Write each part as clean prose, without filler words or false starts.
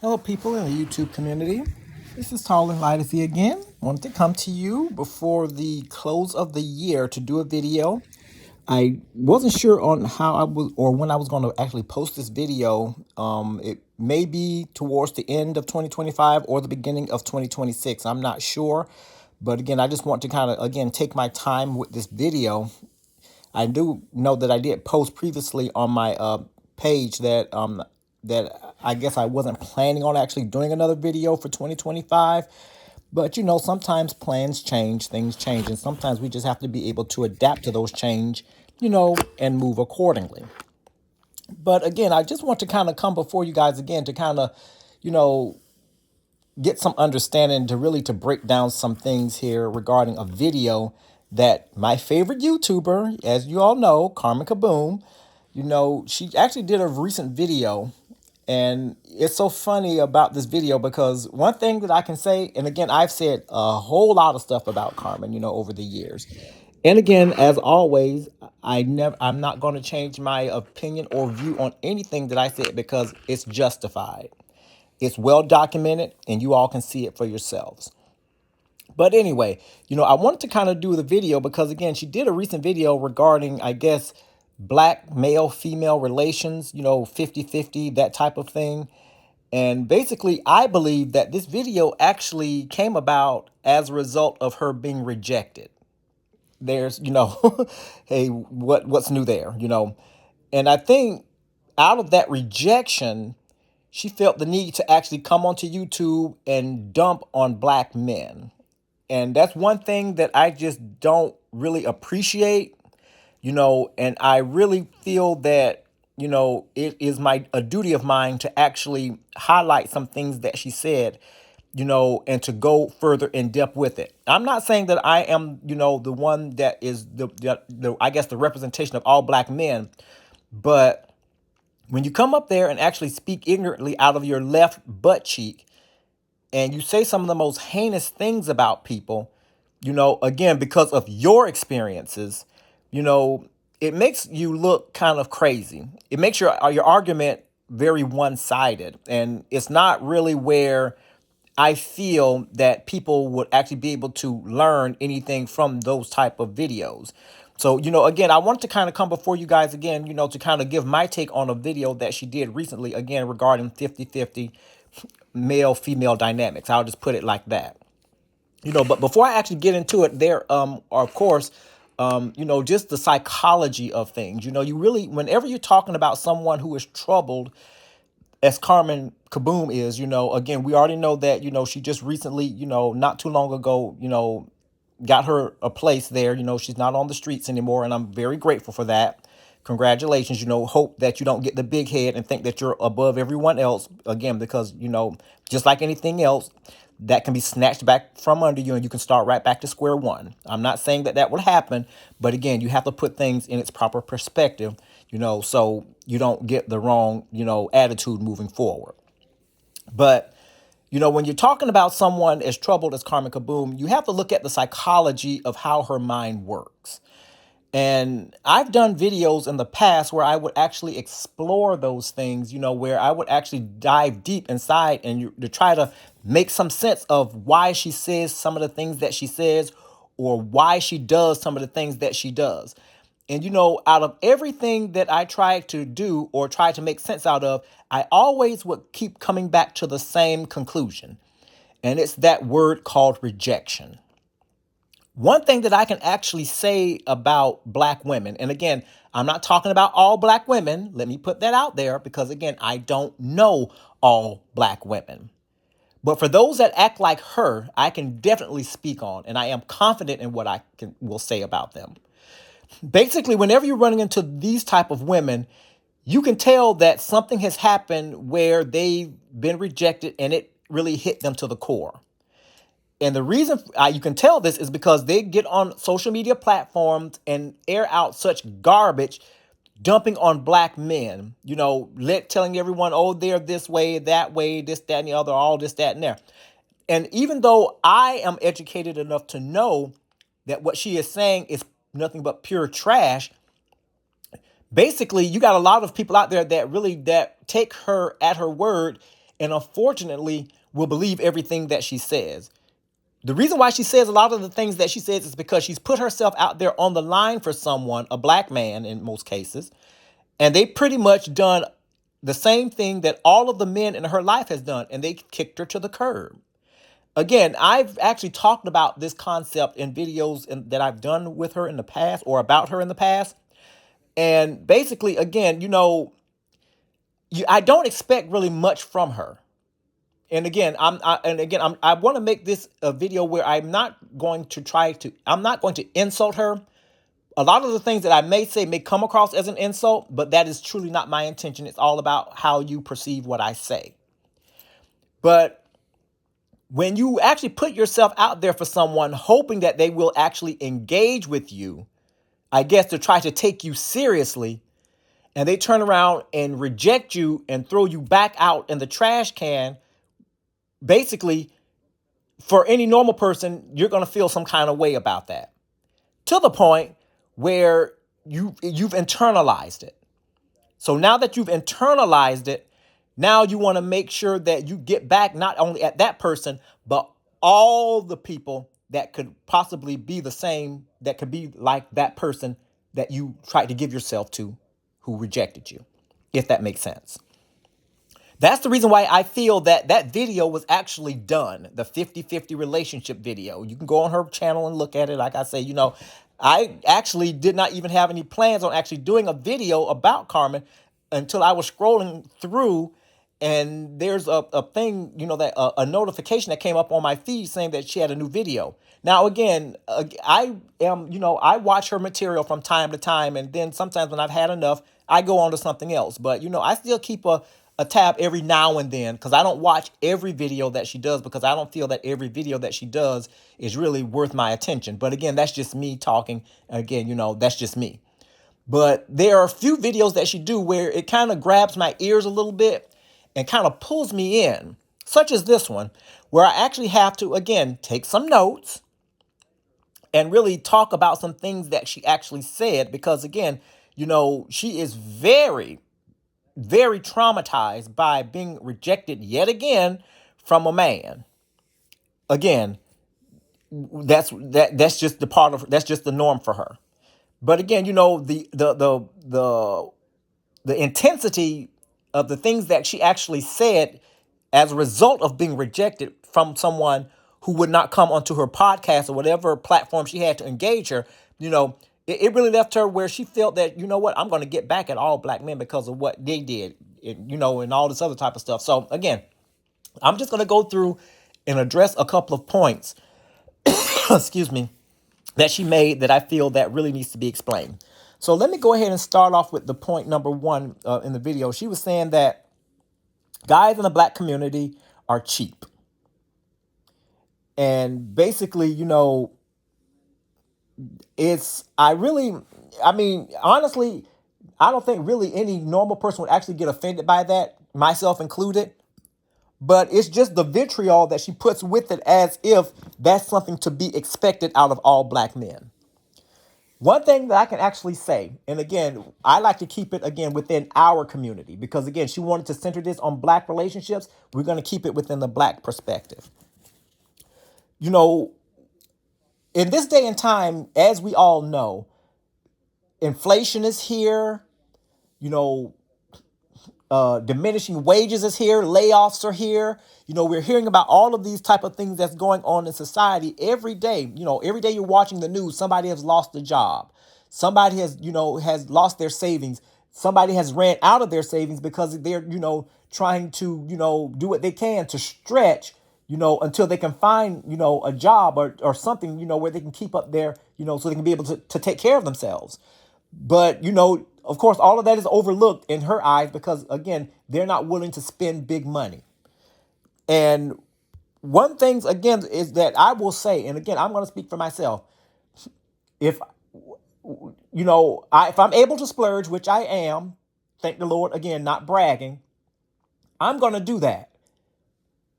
Hello, people in the YouTube community. This is Tall and Lighty again. Wanted to come to you before the close of the year to do a video. I wasn't sure on how I was or when I was going to actually post this video. It may be towards the end of 2025 or the beginning of 2026. I'm not sure. But again, I just want to kind of, again, take my time with this video. I do know that I did post previously on my page that I guess I wasn't planning on actually doing another video for 2025. But sometimes plans change, things change, and sometimes we just have to be able to adapt to those change, and move accordingly. But again, I just want to kind of come before you guys again to kind of, you know, get some understanding to really to break down some things here regarding a video that my favorite YouTuber, as you all know, Carmen Caboom, she actually did a recent video. And it's so funny about this video because one thing that I can say, and again, I've said a whole lot of stuff about Carmen, over the years. And again, as always, I'm not going to change my opinion or view on anything that I said because it's justified. It's well documented and you all can see it for yourselves. But anyway, I wanted to kind of do the video because again, she did a recent video regarding, I guess, black male female relations, 50-50, that type of thing. And basically, I believe that this video actually came about as a result of her being rejected. There's, hey, what's new there, And I think out of that rejection, she felt the need to actually come onto YouTube and dump on black men. And that's one thing that I just don't really appreciate, and I really feel that, it is a duty of mine to actually highlight some things that she said, and to go further in depth with it. I'm not saying that I am, the one that is the I guess the representation of all black men, but when you come up there and actually speak ignorantly out of your left butt cheek and you say some of the most heinous things about people, again, because of your experiences, you know, it makes you look kind of crazy. It makes your argument very one-sided. And it's not really where I feel that people would actually be able to learn anything from those type of videos. So, again, I wanted to kind of come before you guys again, to kind of give my take on a video that she did recently, again, regarding 50-50 male female dynamics. I'll just put it like that. But before I actually get into it, there are, of course, just the psychology of things. You really, whenever you're talking about someone who is troubled, as Carmen Kaboom is, again, we already know that, she just recently, not too long ago, got her a place there. She's not on the streets anymore, and I'm very grateful for that. Congratulations. Hope that you don't get the big head and think that you're above everyone else again, because, just like anything else, that can be snatched back from under you and you can start right back to square one. I'm not saying that that will happen, but again, you have to put things in its proper perspective, so you don't get the wrong, attitude moving forward. But when you're talking about someone as troubled as Carmen Kaboom, you have to look at the psychology of how her mind works. And I've done videos in the past where I would actually explore those things, where I would actually dive deep inside and to try to make some sense of why she says some of the things that she says or why she does some of the things that she does. And, out of everything that I try to do or try to make sense out of, I always would keep coming back to the same conclusion. And it's that word called rejection. One thing that I can actually say about black women, and again, I'm not talking about all black women. Let me put that out there because, again, I don't know all black women. But for those that act like her, I can definitely speak on, and I am confident in what will say about them. Basically, whenever you're running into these type of women, you can tell that something has happened where they've been rejected and it really hit them to the core. And the reason you can tell this is because they get on social media platforms and air out such garbage, dumping on black men, telling everyone, oh, they're this way, this, that, and the other, all this, that, and there. And even though I am educated enough to know that what she is saying is nothing but pure trash, basically, you got a lot of people out there that really that take her at her word and unfortunately will believe everything that she says. The reason why she says a lot of the things that she says is because she's put herself out there on the line for someone, a black man in most cases, and they pretty much done the same thing that all of the men in her life has done, and they kicked her to the curb. Again, I've actually talked about this concept in videos that I've done with her in the past or about her in the past. And basically, again, I don't expect really much from her. And again, I want to make this a video where I'm not going to insult her. A lot of the things that I may say may come across as an insult, but that is truly not my intention. It's all about how you perceive what I say. But when you actually put yourself out there for someone, hoping that they will actually engage with you, I guess to try to take you seriously, and they turn around and reject you and throw you back out in the trash can, basically, for any normal person, you're going to feel some kind of way about that. To the point where you've internalized it. So now that you've internalized it, now you want to make sure that you get back not only at that person, but all the people that could possibly be the same, that could be like that person that you tried to give yourself to who rejected you, if that makes sense. That's the reason why I feel that that video was actually done, the 50-50 relationship video. You can go on her channel and look at it. Like I say, I actually did not even have any plans on actually doing a video about Carmen until I was scrolling through, and there's a thing, that a notification that came up on my feed saying that she had a new video. Now, again, I watch her material from time to time, and then sometimes when I've had enough, I go on to something else. But, I still keep a tab every now and then, because I don't watch every video that she does, because I don't feel that every video that she does is really worth my attention. But again, that's just me talking. Again, that's just me. But there are a few videos that she do where it kind of grabs my ears a little bit and kind of pulls me in, such as this one, where I actually have to, again, take some notes and really talk about some things that she actually said, because again, she is very, very traumatized by being rejected yet again from a man. Again, that's just that's just the norm for her. But again, the intensity of the things that she actually said as a result of being rejected from someone who would not come onto her podcast or whatever platform she had to engage her, it really left her where she felt that, I'm going to get back at all black men because of what they did, and all this other type of stuff. So again, I'm just going to go through and address a couple of points, excuse me, that she made that I feel that really needs to be explained. So let me go ahead and start off with the point number one in the video. She was saying that guys in the black community are cheap. And basically, honestly, I don't think really any normal person would actually get offended by that, myself included. But it's just the vitriol that she puts with it, as if that's something to be expected out of all black men. One thing that I can actually say, and again, I like to keep it, again, within our community, because, again, she wanted to center this on black relationships. We're going to keep it within the black perspective. In this day and time, as we all know, inflation is here, diminishing wages is here, layoffs are here. We're hearing about all of these type of things that's going on in society every day. Every day you're watching the news, somebody has lost a job. Somebody has lost their savings. Somebody has ran out of their savings because they're, trying to, do what they can to stretch, until they can find, a job or something, where they can keep up their, so they can be able to take care of themselves. But, of course, all of that is overlooked in her eyes because, again, they're not willing to spend big money. And one thing, again, is that I will say, and again, I'm going to speak for myself. If I'm able to splurge, which I am, thank the Lord, again, not bragging, I'm going to do that.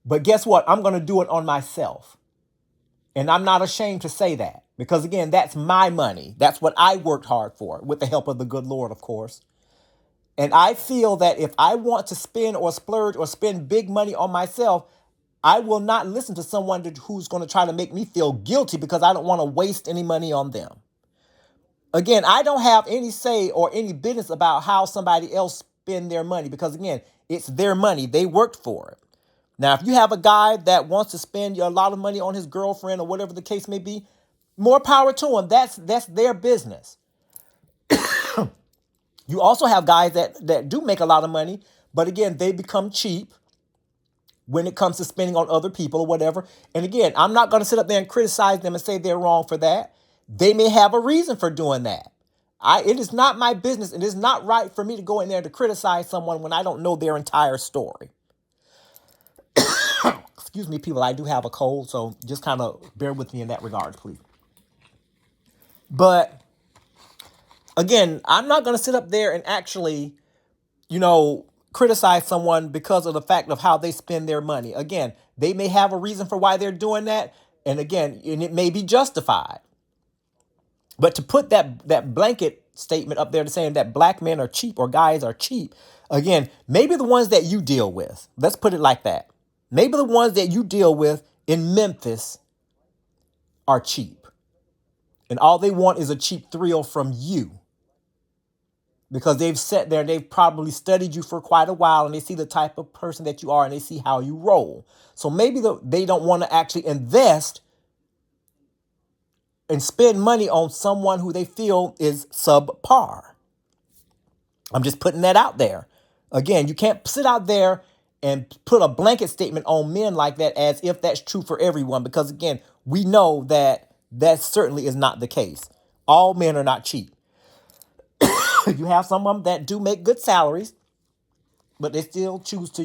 But guess what? I'm going to do it on myself. And I'm not ashamed to say that. Because, again, that's my money. That's what I worked hard for, with the help of the good Lord, of course. And I feel that if I want to spend or splurge or spend big money on myself, I will not listen to someone who's going to try to make me feel guilty because I don't want to waste any money on them. Again, I don't have any say or any business about how somebody else spend their money because, again, it's their money. They worked for it. Now, if you have a guy that wants to spend a lot of money on his girlfriend or whatever the case may be, more power to him. That's their business. You also have guys that do make a lot of money, but again, they become cheap when it comes to spending on other people or whatever. And again, I'm not going to sit up there and criticize them and say they're wrong for that. They may have a reason for doing that. It is not my business. It is not right for me to go in there to criticize someone when I don't know their entire story. Excuse me, people, I do have a cold, so just kind of bear with me in that regard, please. But again, I'm not going to sit up there and actually, criticize someone because of the fact of how they spend their money. Again, they may have a reason for why they're doing that. And again, and it may be justified. But to put that blanket statement up there to saying that black men are cheap or guys are cheap, again, maybe the ones that you deal with, let's put it like that. Maybe the ones that you deal with in Memphis are cheap. And all they want is a cheap thrill from you. Because they've sat there and they've probably studied you for quite a while and they see the type of person that you are and they see how you roll. So maybe they don't want to actually invest and spend money on someone who they feel is subpar. I'm just putting that out there. Again, you can't sit out there and put a blanket statement on men like that as if that's true for everyone. Because again, we know that certainly is not the case. All men are not cheap. You have some of them that do make good salaries, but they still choose to,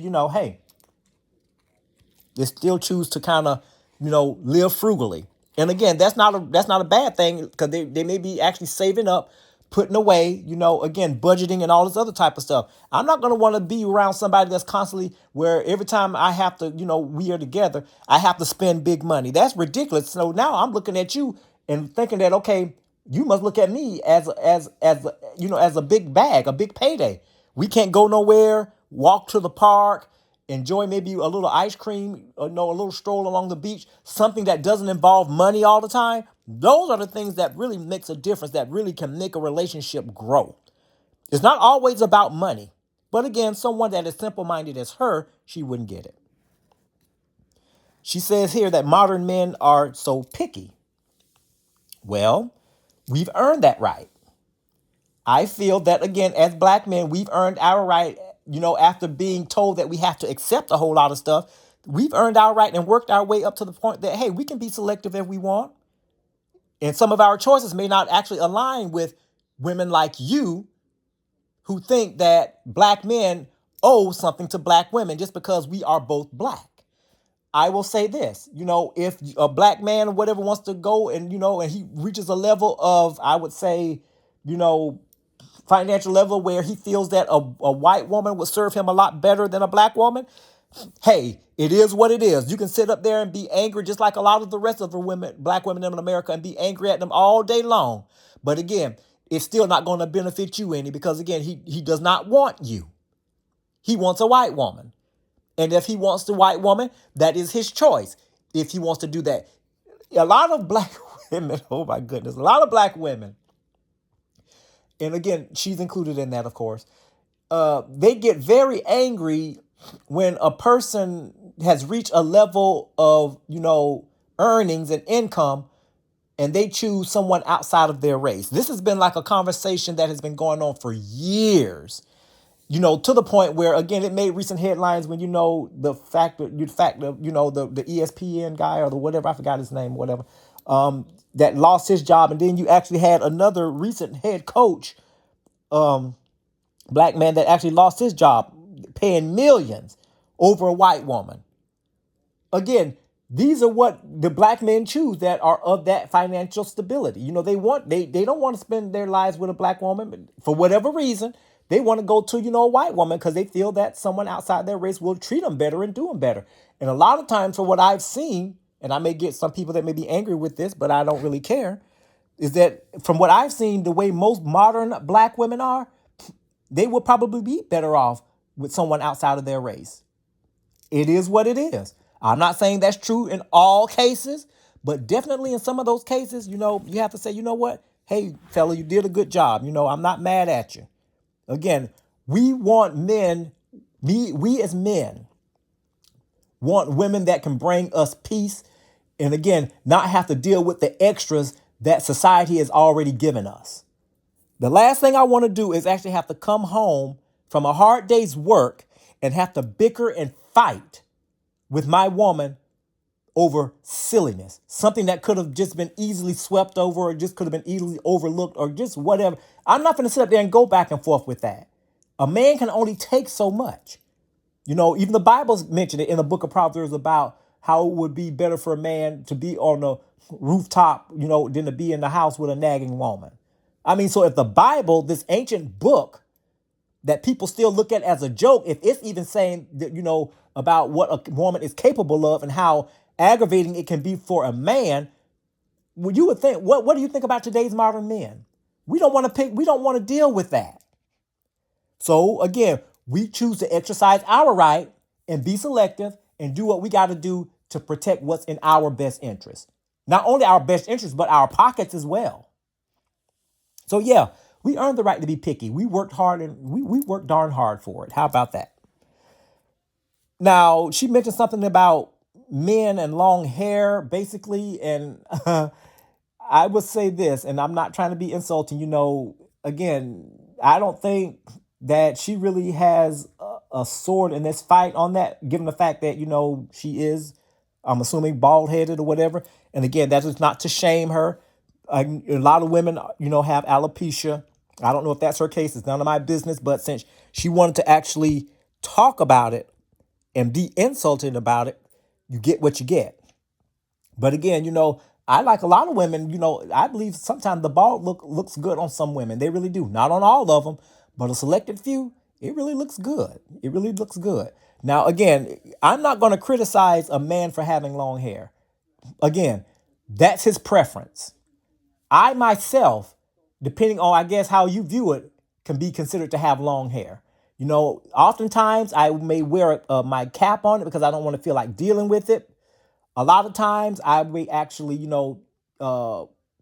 they still choose to kind of, live frugally. And again, that's not a bad thing because they may be actually saving up, putting away, again, budgeting and all this other type of stuff. I'm not going to want to be around somebody that's constantly where every time I have to, we are together, I have to spend big money. That's ridiculous. So now I'm looking at you and thinking that, okay, you must look at me as a big bag, a big payday. We can't go nowhere, walk to the park, enjoy maybe a little ice cream, a little stroll along the beach, something that doesn't involve money all the time. Those are the things that really makes a difference, that really can make a relationship grow. It's not always about money. But again, someone that is simple-minded as her, she wouldn't get it. She says here that modern men are so picky. Well, we've earned that right. I feel that, again, as black men, we've earned our right, after being told that we have to accept a whole lot of stuff. We've earned our right and worked our way up to the point that, hey, we can be selective if we want. And some of our choices may not actually align with women like you who think that black men owe something to black women just because we are both black. I will say this, if a black man or whatever wants to go and, and he reaches a level of, I would say, financial level where he feels that a white woman would serve him a lot better than a black woman. Hey, it is what it is. You can sit up there and be angry just like a lot of the rest of the black women in America, and be angry at them all day long. But again, it's still not going to benefit you any because, again, he does not want you. He wants a white woman. And if he wants the white woman, that is his choice. If he wants to do that. A lot of black women, oh my goodness, a lot of black women, and again, she's included in that, of course, they get very angry when a person has reached a level of, earnings and income and they choose someone outside of their race. This has been like a conversation that has been going on for years. To the point where, again, it made recent headlines when, the fact of, the ESPN guy or the whatever, I forgot his name, whatever, that lost his job. And then you actually had another recent head coach, black man, that actually lost his job, paying millions over a white woman. Again, these are what the black men choose that are of that financial stability. They don't want to spend their lives with a black woman, but for whatever reason. They want to go to, a white woman because they feel that someone outside their race will treat them better and do them better. And a lot of times, for what I've seen, and I may get some people that may be angry with this, but I don't really care, is that from what I've seen, the way most modern black women are, they would probably be better off with someone outside of their race. It is what it is. I'm not saying that's true in all cases, but definitely in some of those cases, you have to say, you know what? Hey, fella, you did a good job. I'm not mad at you. Again, we want men, we as men want women that can bring us peace and again, not have to deal with the extras that society has already given us. The last thing I want to do is actually have to come home from a hard day's work and have to bicker and fight with my woman over silliness, something that could have just been easily swept over or just could have been easily overlooked or just whatever. I'm not going to sit up there and go back and forth with that. A man can only take so much. Even the Bible's mentioned it in the book of Proverbs about how it would be better for a man to be on the rooftop, than to be in the house with a nagging woman. I mean, so if the Bible, this ancient book that people still look at as a joke, if it's even saying that, about what a woman is capable of and how aggravating it can be for a man, well, you would think, what do you think about today's modern men? We don't want to deal with that. So again, we choose to exercise our right and be selective and do what we got to do to protect what's in our best interest. Not only our best interest, but our pockets as well. So yeah, we earned the right to be picky. We worked hard and we worked darn hard for it. How about that? Now, she mentioned something about men and long hair, basically. And I would say this, and I'm not trying to be insulting, again, I don't think that she really has a sword in this fight on that, given the fact that, she is, I'm assuming, bald headed or whatever. And again, that is not to shame her. A lot of women, have alopecia. I don't know if that's her case. It's none of my business. But since she wanted to actually talk about it and be insulted about it, you get what you get. But again, I like a lot of women, I believe sometimes the bald look looks good on some women. They really do. Not on all of them, but a selected few, it really looks good. It really looks good. Now, again, I'm not going to criticize a man for having long hair. Again, that's his preference. I myself, depending on, I guess, how you view it, can be considered to have long hair. Oftentimes I may wear my cap on it because I don't want to feel like dealing with it. A lot of times I may actually,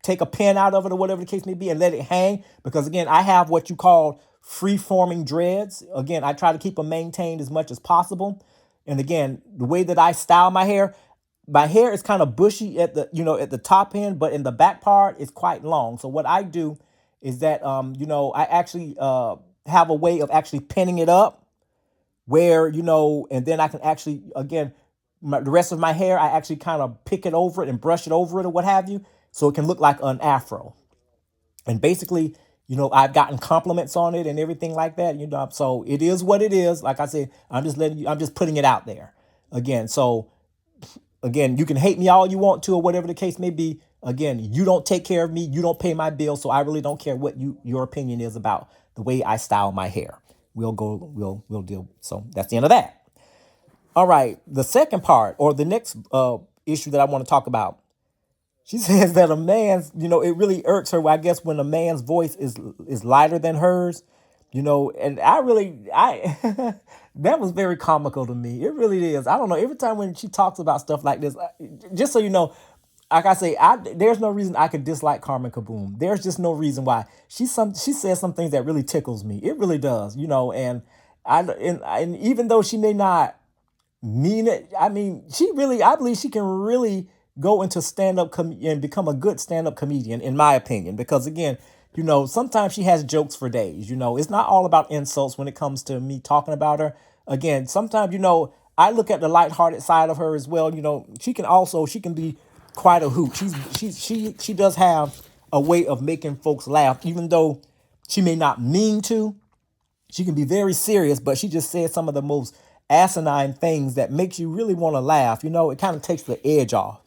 take a pin out of it or whatever the case may be and let it hang because, again, I have what you call free-forming dreads. Again, I try to keep them maintained as much as possible. And again, the way that I style my hair is kind of bushy at the top end, but in the back part, it's quite long. So what I do is that, I actually have a way of actually pinning it up where, and then I can actually, again, the rest of my hair, I actually kind of pick it over it and brush it over it or what have you. So it can look like an afro. And basically, I've gotten compliments on it and everything like that, so it is what it is. Like I said, I'm just putting it out there again. So again, you can hate me all you want to or whatever the case may be. Again, you don't take care of me. You don't pay my bills. So I really don't care what your opinion is about the way I style my hair. We'll deal. So that's the end of that. All right. The second part or the next issue that I want to talk about. She says that a man's, it really irks her, I guess, when a man's voice is lighter than hers, and I that was very comical to me. It really is. I don't know. Every time when she talks about stuff like this, just so you know, like I say, there's no reason I could dislike Carmen Caboom. There's just no reason why. She says some things that really tickles me. It really does, and and even though she may not mean it, I mean, I believe she can really go into stand-up and become a good stand-up comedian, in my opinion, because again, sometimes she has jokes for days. It's not all about insults when it comes to me talking about her. Again, sometimes, I look at the lighthearted side of her as well. She can be quite a hoot. She does have a way of making folks laugh, even though she may not mean to. She can be very serious, but she just says some of the most asinine things that makes you really want to laugh. It kind of takes the edge off.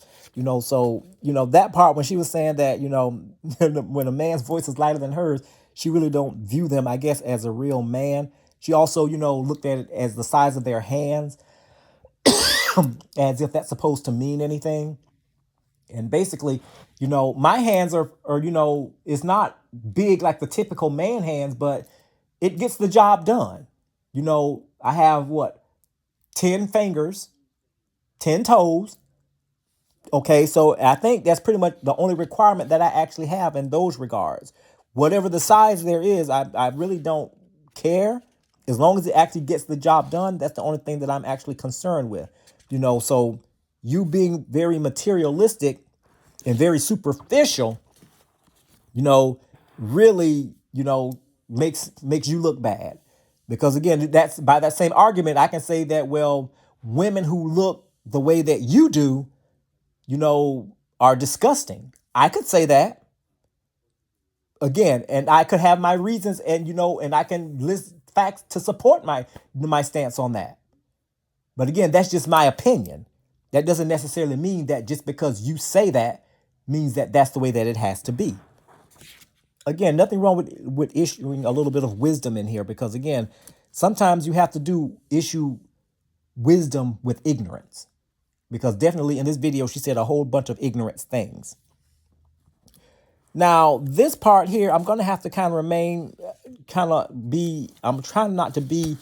So, that part when she was saying that, when a man's voice is lighter than hers, she really don't view them, I guess, as a real man. She also, looked at it as the size of their hands, as if that's supposed to mean anything. And basically, my hands are, it's not big like the typical man hands, but it gets the job done. I have what, 10 fingers, 10 toes. Okay, so I think that's pretty much the only requirement that I actually have in those regards. Whatever the size there is, I really don't care. As long as it actually gets the job done, that's the only thing that I'm actually concerned with. So you being very materialistic and very superficial, really, makes you look bad. Because again, that's by that same argument, I can say that, well, women who look the way that you do, are disgusting. I could say that again, and I could have my reasons, and I can list facts to support my stance on that. But again, that's just my opinion. That doesn't necessarily mean that just because you say that means that that's the way that it has to be. Again, nothing wrong with issuing a little bit of wisdom in here, because again, sometimes you have to issue wisdom with ignorance. Because definitely in this video, she said a whole bunch of ignorant things. Now, this part here, I'm going to have to I'm trying not to be,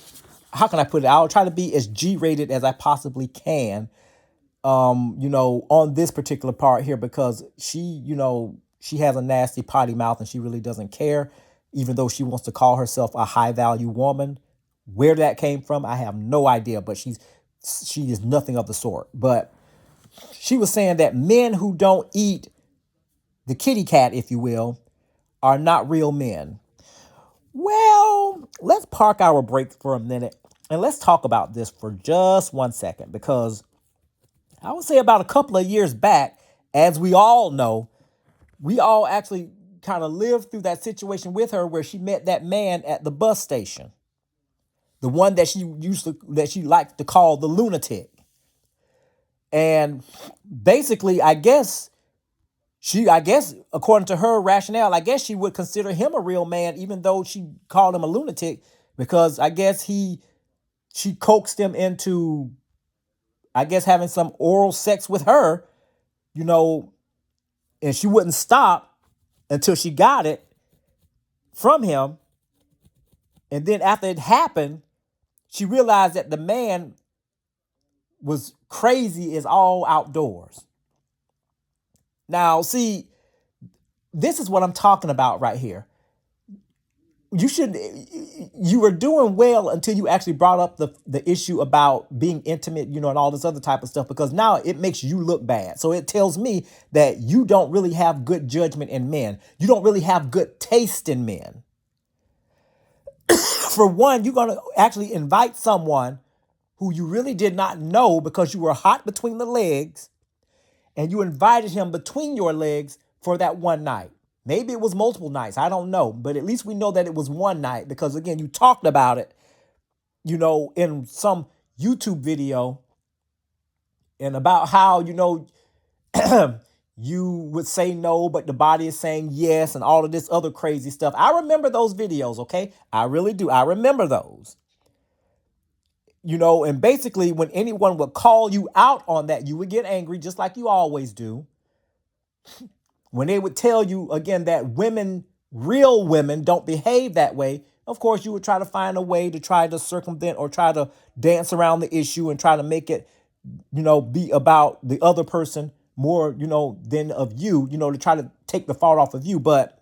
how can I put it? I'll try to be as G-rated as I possibly can, on this particular part here, because she has a nasty potty mouth and she really doesn't care, even though she wants to call herself a high value woman. Where that came from, I have no idea, but she is nothing of the sort. But she was saying that men who don't eat the kitty cat, if you will, are not real men. Well, let's park our break for a minute and let's talk about this for just 1 second, because I would say about a couple of years back, as we all know, we all actually kind of lived through that situation with her where she met that man at the bus station. The one that she liked to call the lunatic. And basically, I guess, according to her rationale, I guess she would consider him a real man, even though she called him a lunatic, because I guess she coaxed him into, I guess, having some oral sex with her, and she wouldn't stop until she got it from him. And then after it happened, she realized that the man was crazy as all outdoors. Now, see, this is what I'm talking about right here. You were doing well until you actually brought up the issue about being intimate, and all this other type of stuff, because now it makes you look bad. So it tells me that you don't really have good judgment in men. You don't really have good taste in men. For one, you're going to actually invite someone who you really did not know because you were hot between the legs, and you invited him between your legs for that one night. Maybe it was multiple nights. I don't know. But at least we know that it was one night because, again, you talked about it, in some YouTube video, and about how, you would say no, but the body is saying yes, and all of this other crazy stuff. I remember those videos, okay? I really do. I remember those. And basically when anyone would call you out on that, you would get angry, just like you always do. When they would tell you, again, that real women don't behave that way, of course, you would try to find a way to try to circumvent or try to dance around the issue and try to make it, be about the other person more, than of you, to try to take the fault off of you. But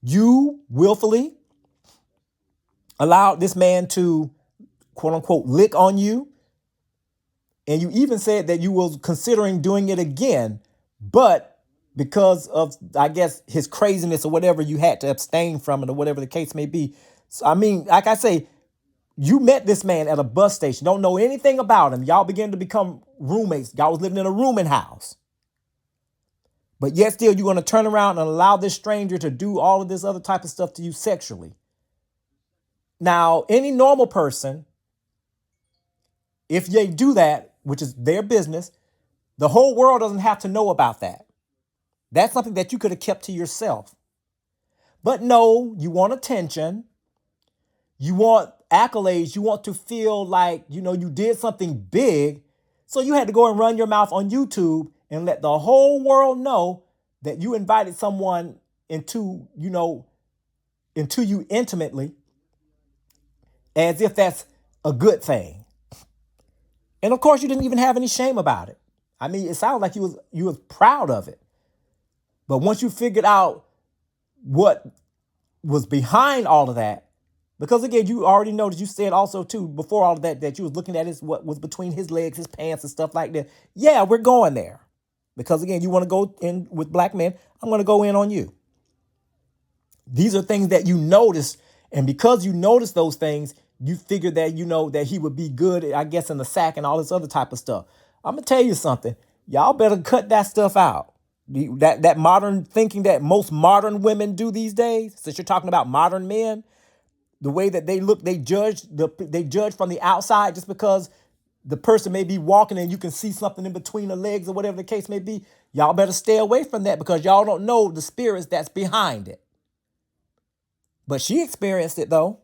you willfully allowed this man to, quote unquote, lick on you. And you even said that you was considering doing it again, but because of, I guess, his craziness or whatever, you had to abstain from it, or whatever the case may be. So, I mean, like I say, you met this man at a bus station, don't know anything about him. Y'all began to become roommates. Y'all was living in a rooming house. But yet still, you're going to turn around and allow this stranger to do all of this other type of stuff to you sexually. Now, any normal person, if they do that, which is their business, the whole world doesn't have to know about that. That's something that you could have kept to yourself. But no, you want attention. You want accolades. You want to feel like, you did something big. So you had to go and run your mouth on YouTube and let the whole world know that you invited someone into you intimately. as if that's a good thing. And of course, you didn't even have any shame about it. I mean, it sounds like you was proud of it. But once you figured out what was behind all of that, because again, you already know that you said also too before all of that that you was looking at what was between his legs, his pants, and stuff like that. Yeah, we're going there. Because again, you want to go in with black men, I'm going to go in on you. These are things that you notice, and because you notice those things, you figure that you know that he would be good, I guess, in the sack and all this other type of stuff. I'm gonna tell you something. Y'all better cut that stuff out. That modern thinking that most modern women do these days. Since you're talking about modern men, the way that they look, they judge from the outside just because the person may be walking and you can see something in between the legs or whatever the case may be. Y'all better stay away from that because y'all don't know the spirits that's behind it. But she experienced it though.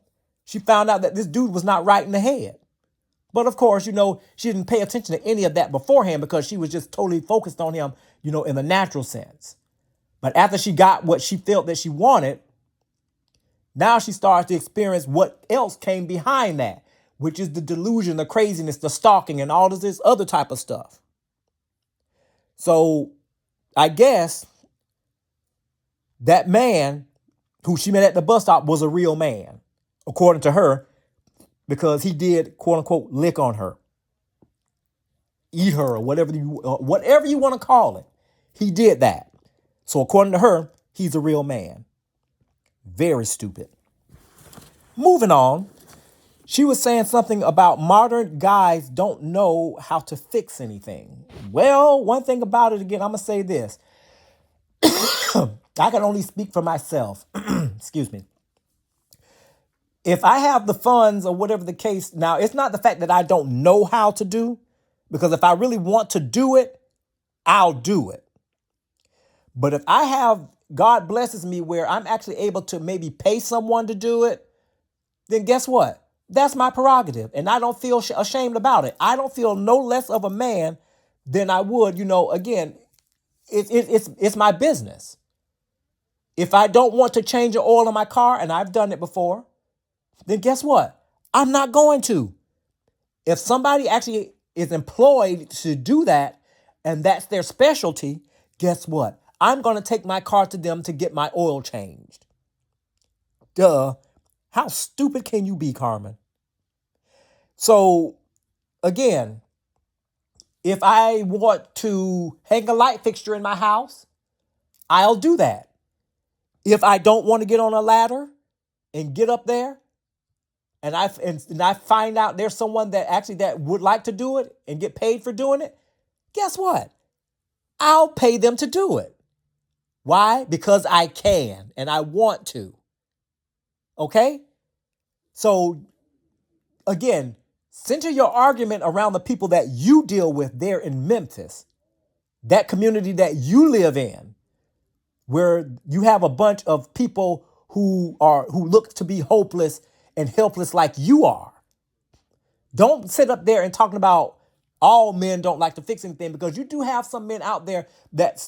She found out that this dude was not right in the head. But of course, you know, she didn't pay attention to any of that beforehand because she was just totally focused on him, you know, in the natural sense. But after she got what she felt that she wanted, now she starts to experience what else came behind that, which is the delusion, the craziness, the stalking, and all of this other type of stuff. So I guess that man who she met at the bus stop was a real man, according to her, because he did, quote unquote, lick on her, eat her, or whatever you want to call it. He did that. So according to her, he's a real man. Very stupid. Moving on. She was saying something about modern guys don't know how to fix anything. Well, one thing about it, again, I'm going to say this. I can only speak for myself. Excuse me. If I have the funds or whatever the case, now it's not the fact that I don't know how to do, because if I really want to do it, I'll do it. But if I have, God blesses me where I'm actually able to maybe pay someone to do it, then guess what? That's my prerogative. And I don't feel ashamed about it. I don't feel no less of a man than I would, you know, again, it's my business. If I don't want to change the oil in my car, and I've done it before, then guess what? I'm not going to. If somebody actually is employed to do that, and that's their specialty, guess what? I'm going to take my car to them to get my oil changed. Duh. How stupid can you be, Carmen? So, again, if I want to hang a light fixture in my house, I'll do that. If I don't want to get on a ladder and get up there, and I find out there's someone that would like to do it and get paid for doing it, guess what? I'll pay them to do it. Why? Because I can and I want to. Okay? So, again, center your argument around the people that you deal with there in Memphis, that community that you live in, where you have a bunch of people who look to be hopeless and helpless like you are. Don't sit up there and talking about all men don't like to fix anything, because you do have some men out there that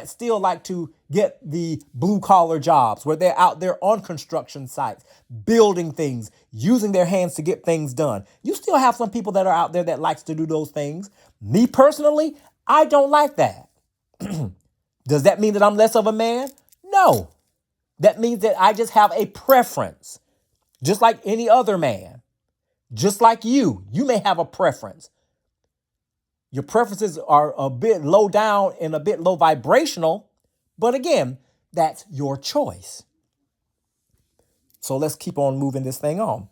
still like to get the blue collar jobs, where they're out there on construction sites, building things, using their hands to get things done. You still have some people that are out there that likes to do those things. Me personally, I don't like that. Does that mean that I'm less of a man? No. That means that I just have a preference, just like any other man. Just like you may have a preference. Your preferences are a bit low down and a bit low vibrational, but again, that's your choice. So let's keep on moving this thing on.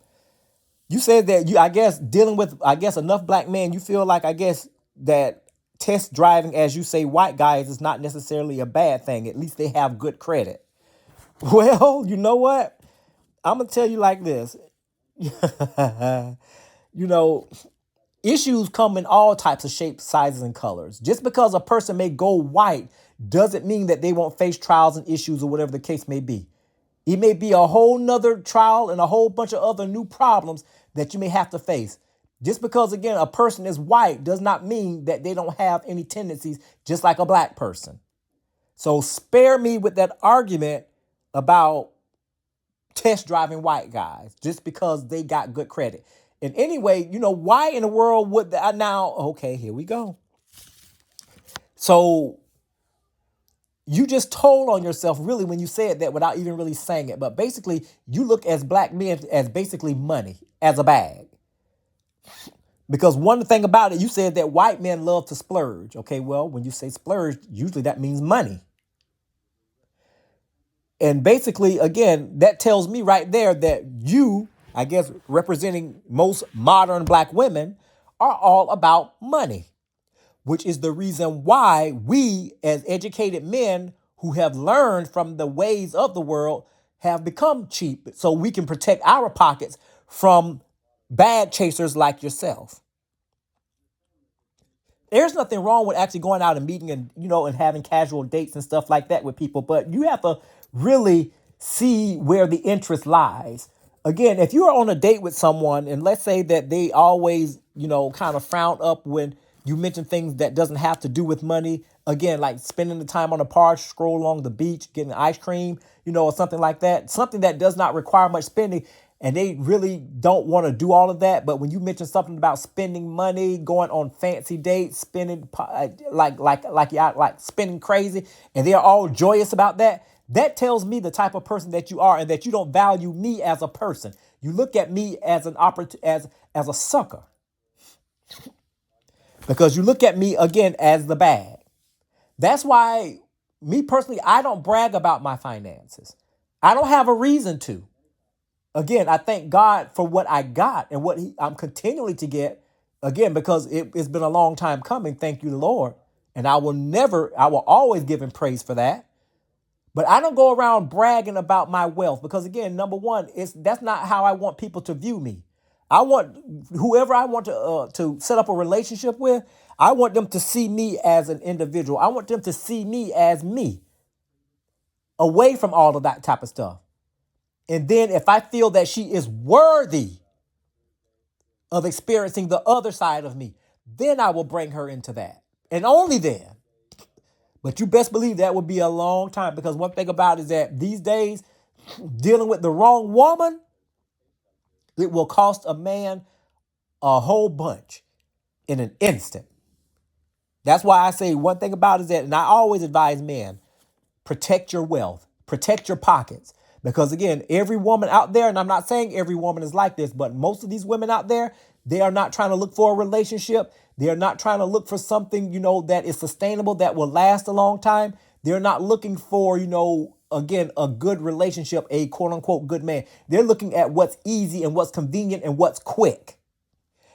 You said that I guess dealing with, enough black men, you feel like, that test driving, as you say, white guys is not necessarily a bad thing. At least they have good credit. Well, you know what? I'm going to tell you like this. You know, issues come in all types of shapes, sizes, and colors. Just because a person may go white doesn't mean that they won't face trials and issues or whatever the case may be. It may be a whole nother trial and a whole bunch of other new problems that you may have to face. Just because, again, a person is white does not mean that they don't have any tendencies just like a black person. So spare me with that argument about test driving white guys just because they got good credit. And anyway, why in the world would that now? Okay, here we go. So you just told on yourself really when you said that without even really saying it. But basically, you look as black men as basically money, as a bag. Because one thing about it, you said that white men love to splurge. Okay, well, when you say splurge, usually that means money. And basically, again, that tells me right there that you, I guess, representing most modern black women, are all about money, which is the reason why we, as educated men who have learned from the ways of the world, have become cheap so we can protect our pockets from bag chasers like yourself. There's nothing wrong with actually going out and meeting and, and having casual dates and stuff like that with people, but you have to really see where the interest lies. Again, if you are on a date with someone and let's say that they always, kind of frown up when you mention things that doesn't have to do with money. Again, like spending the time on a park, stroll along the beach, getting ice cream, or something like that. Something that does not require much spending. And they really don't want to do all of that. But when you mention something about spending money, going on fancy dates, spending like spending crazy, and they're all joyous about that, that tells me the type of person that you are and that you don't value me as a person. You look at me as as a sucker. Because you look at me again as the bag. That's why me personally, I don't brag about my finances. I don't have a reason to. Again, I thank God for what I got and what I'm continually to get. Again, because it's been a long time coming. Thank you, Lord. And I will always give him praise for that. But I don't go around bragging about my wealth because, again, number one, that's not how I want people to view me. I want whoever I want to set up a relationship with, I want them to see me as an individual. I want them to see me as me, away from all of that type of stuff. And then if I feel that she is worthy of experiencing the other side of me, then I will bring her into that. And only then. But you best believe that would be a long time because one thing about it is that these days, dealing with the wrong woman, it will cost a man a whole bunch in an instant. That's why I say one thing about it is that, and I always advise men, protect your wealth, protect your pockets. Because again, every woman out there, and I'm not saying every woman is like this, but most of these women out there, they are not trying to look for a relationship. They are not trying to look for something, that is sustainable, that will last a long time. They're not looking for, again, a good relationship, a quote unquote good man. They're looking at what's easy and what's convenient and what's quick.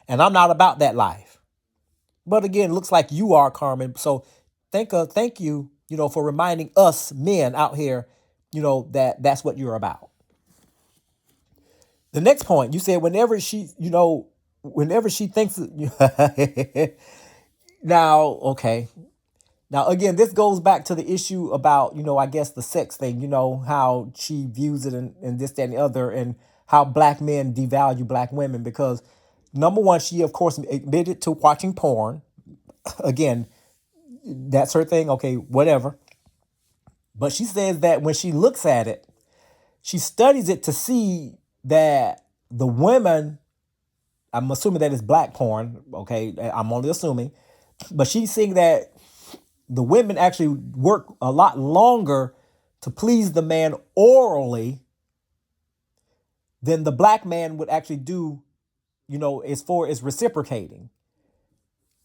And I'm not about that life. But again, it looks like you are, Carmen. So thank you, for reminding us men out here, that's what you're about. The next point, you said whenever she thinks now, okay. Now, again, this goes back to the issue about, I guess the sex thing, how she views it and this, that, and the other, and how black men devalue black women because number one, she, of course, admitted to watching porn. Again, that's her thing. Okay, whatever. But she says that when she looks at it, she studies it to see that the women, I'm assuming that it's black porn, okay? I'm only assuming. But she's seeing that the women actually work a lot longer to please the man orally than the black man would actually do, as far as reciprocating.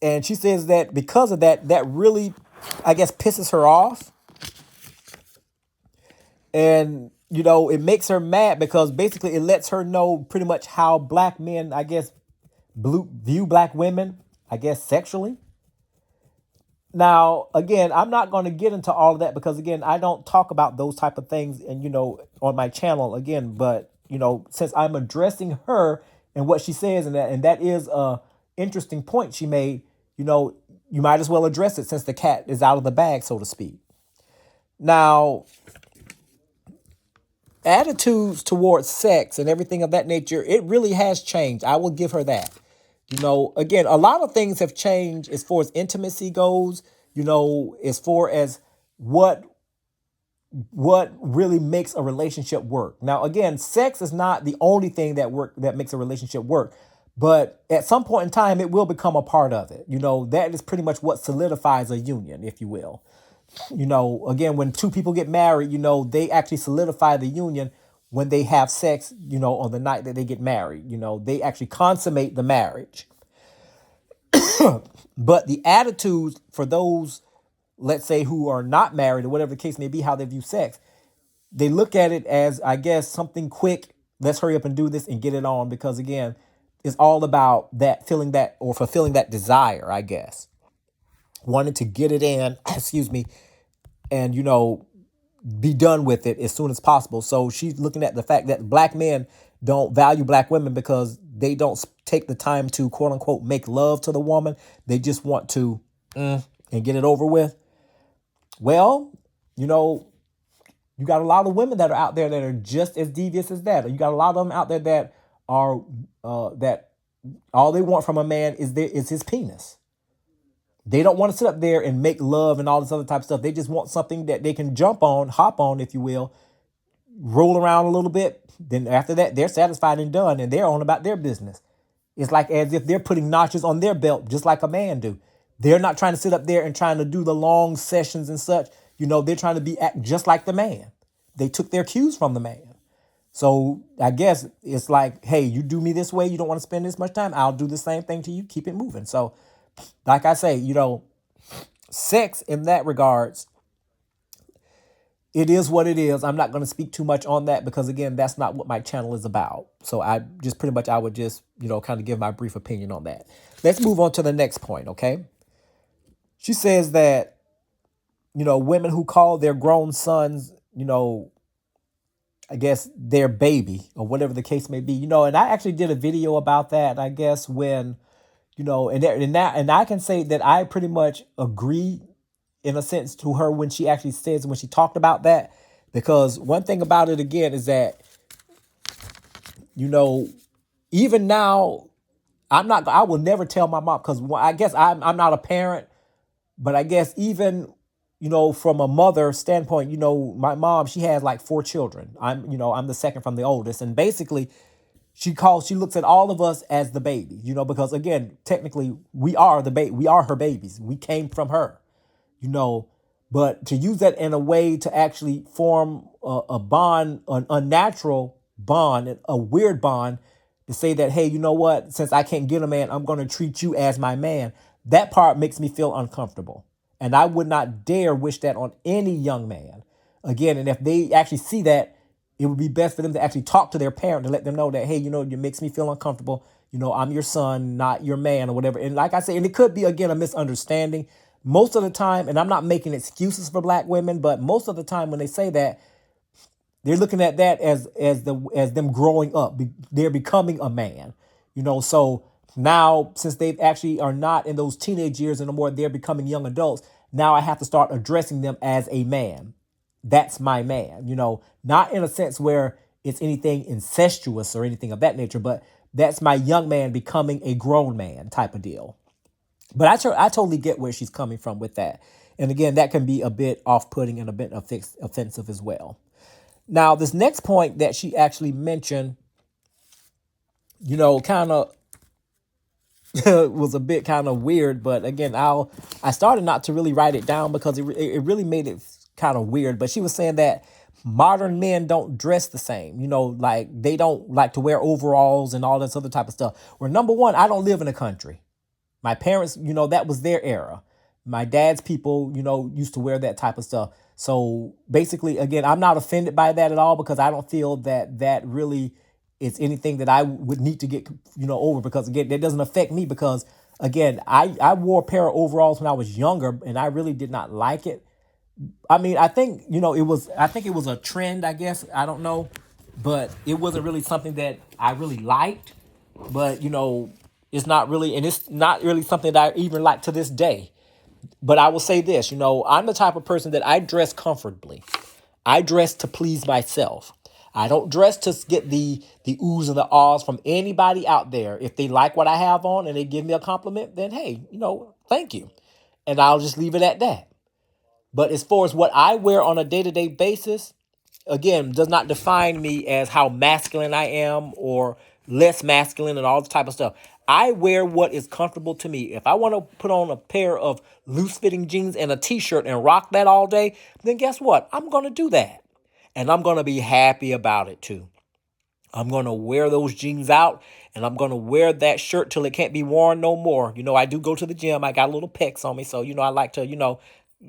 And she says that because of that, that really, I guess, pisses her off. And, it makes her mad because basically it lets her know pretty much how black men, I guess, view black women, I guess, sexually. Now, again, I'm not going to get into all of that because, again, I don't talk about those type of things and, on my channel again. But, since I'm addressing her and what she says and that is a interesting point she made, you might as well address it since the cat is out of the bag, so to speak. Now, attitudes towards sex and everything of that nature, it really has changed. I will give her that. Again, a lot of things have changed as far as intimacy goes, as far as what what really makes a relationship work. Now, again, sex is not the only thing that makes a relationship work, but at some point in time, it will become a part of it. That is pretty much what solidifies a union, if you will. Again, when two people get married, they actually solidify the union when they have sex, on the night that they get married. They actually consummate the marriage. But the attitudes for those, let's say, who are not married or whatever the case may be, how they view sex, they look at it as, I guess, something quick. Let's hurry up and do this and get it on, because again, it's all about that feeling that, or fulfilling that desire, I guess. Wanting to get it in, excuse me, and be done with it as soon as possible. So she's looking at the fact that black men don't value black women because they don't take the time to, quote unquote, make love to the woman. They just want to and get it over with. Well, you got a lot of women that are out there that are just as devious as that. You got a lot of them out there that are that all they want from a man is his penis. They don't want to sit up there and make love and all this other type of stuff. They just want something that they can hop on, if you will, roll around a little bit. Then after that, they're satisfied and done, and they're on about their business. It's like as if they're putting notches on their belt, just like a man do. They're not trying to sit up there and trying to do the long sessions and such. They're trying to act just like the man. They took their cues from the man. So I guess it's like, hey, you do me this way. You don't want to spend this much time. I'll do the same thing to you. Keep it moving. So like I say, sex in that regards, it is what it is. I'm not going to speak too much on that because, again, that's not what my channel is about. So I would just, kind of give my brief opinion on that. Let's move on to the next point, okay? She says that, women who call their grown sons, I guess their baby or whatever the case may be, and I actually did a video about that, I guess, when, and I can say that I pretty much agree in a sense to her when she actually says, when she talked about that, because one thing about it again is that, even now, I will never tell my mom, because I guess I'm not a parent, but I guess even, from a mother standpoint, my mom, she has like 4 children. I'm the second from the oldest. And basically she looks at all of us as the baby, because again, technically we are we are her babies. We came from her, but to use that in a way to actually form a bond, an unnatural bond, a weird bond, to say that, hey, you know what, since I can't get a man, I'm going to treat you as my man. That part makes me feel uncomfortable. And I would not dare wish that on any young man. Again, and if they actually see that, it would be best for them to actually talk to their parent to let them know that, hey, it makes me feel uncomfortable. I'm your son, not your man or whatever. And like I say, and it could be, again, a misunderstanding. Most of the time, and I'm not making excuses for black women, but most of the time when they say that, they're looking at that as them growing up. They're becoming a man, So now, since they actually are not in those teenage years anymore, they're becoming young adults. Now I have to start addressing them as a man. That's my man, not in a sense where it's anything incestuous or anything of that nature, but that's my young man becoming a grown man type of deal. But I totally get where she's coming from with that. And again, that can be a bit off-putting and a bit offensive as well. Now, this next point that she actually mentioned, kind of was a bit kind of weird. But again, I started not to really write it down because it really made it kind of weird. But she was saying that modern men don't dress the same, like they don't like to wear overalls and all this other type of stuff. Where number one, I don't live in a country. My parents, that was their era. My dad's people, used to wear that type of stuff. So basically, again, I'm not offended by that at all because I don't feel that really is anything that I would need to get, over, because again, that doesn't affect me because again, I wore a pair of overalls when I was younger and I really did not like it. I mean, I think it was a trend, I guess. I don't know, but it wasn't really something that I really liked. But it's not really, and it's not really something that I even like to this day. But I will say this, I'm the type of person that I dress comfortably. I dress to please myself. I don't dress to get the oohs and the ahs from anybody out there. If they like what I have on and they give me a compliment, then hey, thank you. And I'll just leave it at that. But as far as what I wear on a day-to-day basis, again, does not define me as how masculine I am or less masculine and all this type of stuff. I wear what is comfortable to me. If I want to put on a pair of loose-fitting jeans and a t-shirt and rock that all day, then guess what? I'm going to do that. And I'm going to be happy about it too. I'm going to wear those jeans out and I'm going to wear that shirt till it can't be worn no more. I do go to the gym. I got a little pecs on me. So, I like to,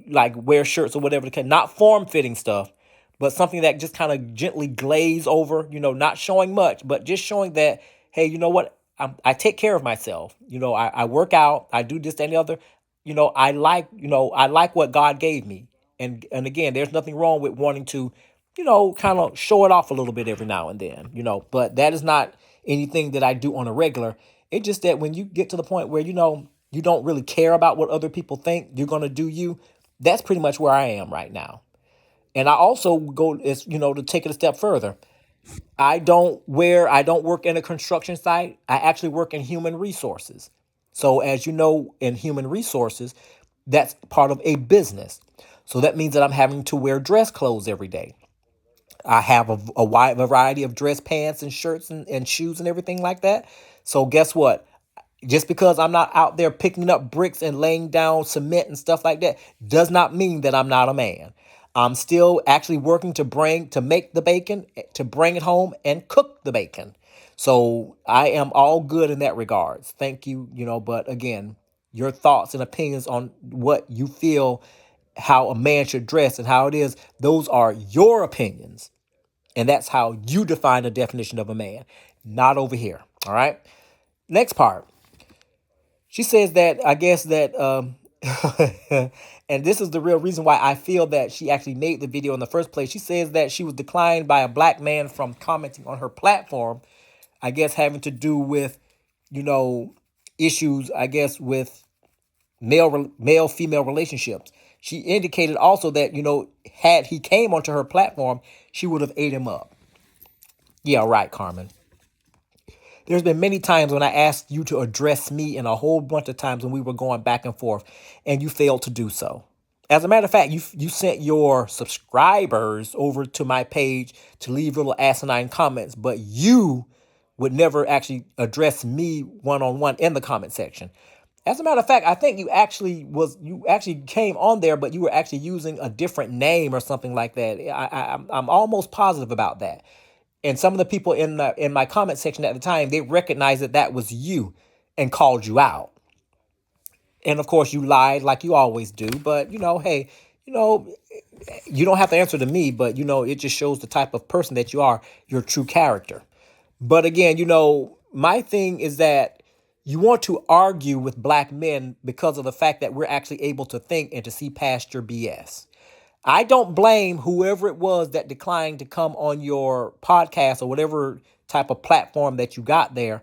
like wear shirts or whatever. Not form fitting stuff, but something that just kind of gently glaze over, not showing much, but just showing that, hey, you know what? I take care of myself. I work out. I do this and the other. I like what God gave me. And again, there's nothing wrong with wanting to kind of show it off a little bit every now and then, but that is not anything that I do on a regular. It's just that when you get to the point where, you don't really care about what other people think, you're going to do you. That's pretty much where I am right now. And I also go as, to take it a step further. I don't work in a construction site. I actually work in human resources. So as you know, in human resources, that's part of a business. So that means that I'm having to wear dress clothes every day. I have a wide variety of dress pants and shirts and shoes and everything like that. So guess what? Just because I'm not out there picking up bricks and laying down cement and stuff like that does not mean that I'm not a man. I'm still actually working to make the bacon, to bring it home and cook the bacon. So I am all good in that regards. Thank you, but again, your thoughts and opinions on what you feel how a man should dress and how it is, those are your opinions. And that's how you define the definition of a man, not over here. All right. Next part. She says that I guess that, and this is the real reason why I feel that she actually made the video in the first place. She says that she was declined by a black man from commenting on her platform, I guess having to do with, you know, issues, I guess, with male female relationships. She indicated also that, had he came onto her platform, she would have ate him up. Yeah, right, Carmen. There's been many times when I asked you to address me and a whole bunch of times when we were going back and forth and you failed to do so. As a matter of fact, you sent your subscribers over to my page to leave little asinine comments, but you would never actually address me one-on-one in the comment section. As a matter of fact, I think you actually came on there, but you were actually using a different name or something like that. I'm almost positive about that. And some of the people in my comment section at the time, they recognized that that was you and called you out. And of course, you lied like you always do. But hey, you know, you don't have to answer to me. But it just shows the type of person that you are, your true character. But again, my thing is that you want to argue with black men because of the fact that we're actually able to think and to see past your BS. I don't blame whoever it was that declined to come on your podcast or whatever type of platform that you got there,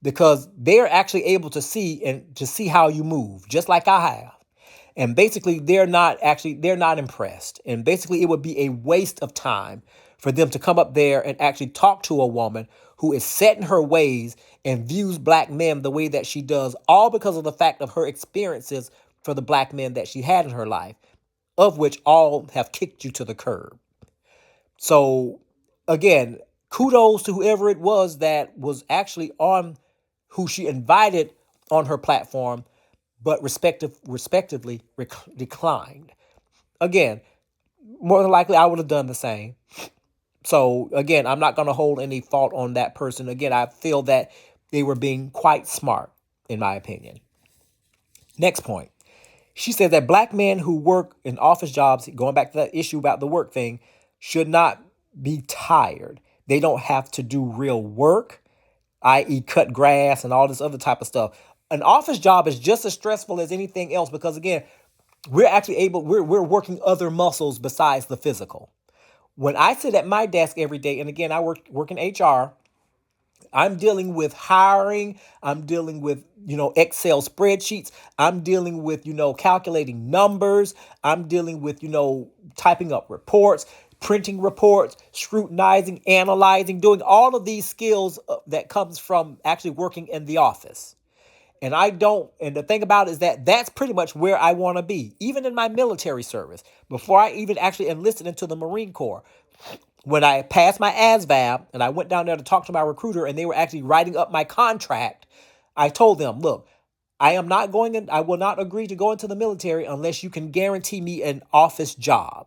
because they're actually able to see how you move, just like I have. And basically, they're not impressed. And basically, it would be a waste of time for them to come up there and actually talk to a woman who is set in her ways and views black men the way that she does, all because of the fact of her experiences for the black men that she had in her life, of which all have kicked you to the curb. So again, kudos to whoever it was that was actually on, who she invited on her platform, but respectively declined. Again, more than likely I would have done the same. So again, I'm not going to hold any fault on that person. Again, I feel that they were being quite smart, in my opinion. Next point. She said that black men who work in office jobs, going back to that issue about the work thing, should not be tired. They don't have to do real work, i.e. cut grass and all this other type of stuff. An office job is just as stressful as anything else because, again, we're working other muscles besides the physical. When I sit at my desk every day, and again, I work in HR, I'm dealing with hiring. I'm dealing with, Excel spreadsheets. I'm dealing with, calculating numbers. I'm dealing with, typing up reports, printing reports, scrutinizing, analyzing, doing all of these skills that comes from actually working in the office. And and the thing about it is that that's pretty much where I want to be, even in my military service. Before I even actually enlisted into the Marine Corps, when I passed my ASVAB and I went down there to talk to my recruiter and they were actually writing up my contract, I told them, look, I am not going in, I will not agree to go into the military unless you can guarantee me an office job.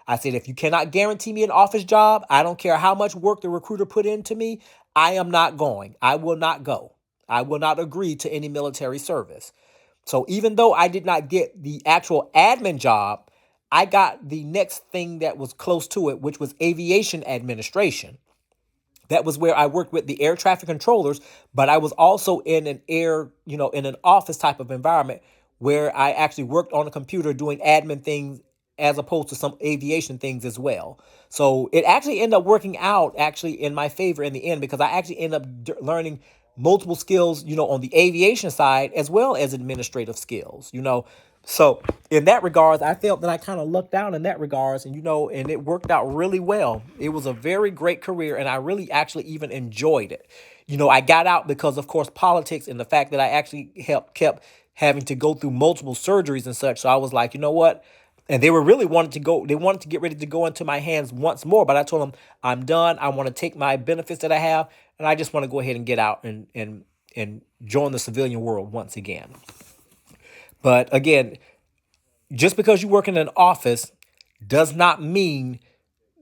I said, if you cannot guarantee me an office job, I don't care how much work the recruiter put into me, I am not going. I will not go. I will not agree to any military service. So even though I did not get the actual admin job, I got the next thing that was close to it, which was aviation administration. That was where I worked with the air traffic controllers, but I was also in an in an office type of environment where I actually worked on a computer doing admin things as opposed to some aviation things as well. So it actually ended up working out actually in my favor in the end because I actually ended up learning multiple skills, on the aviation side as well as administrative skills. So in that regards, I felt that I kind of lucked out in that regards, and it worked out really well. It was a very great career, and I really actually even enjoyed it. I got out because, of course, politics and the fact that I actually kept having to go through multiple surgeries and such. So I was like, you know what? And they were really they wanted to get ready to go into my hands once more. But I told them, I'm done. I want to take my benefits that I have, and I just want to go ahead and get out and join the civilian world once again. But again, just because you work in an office does not mean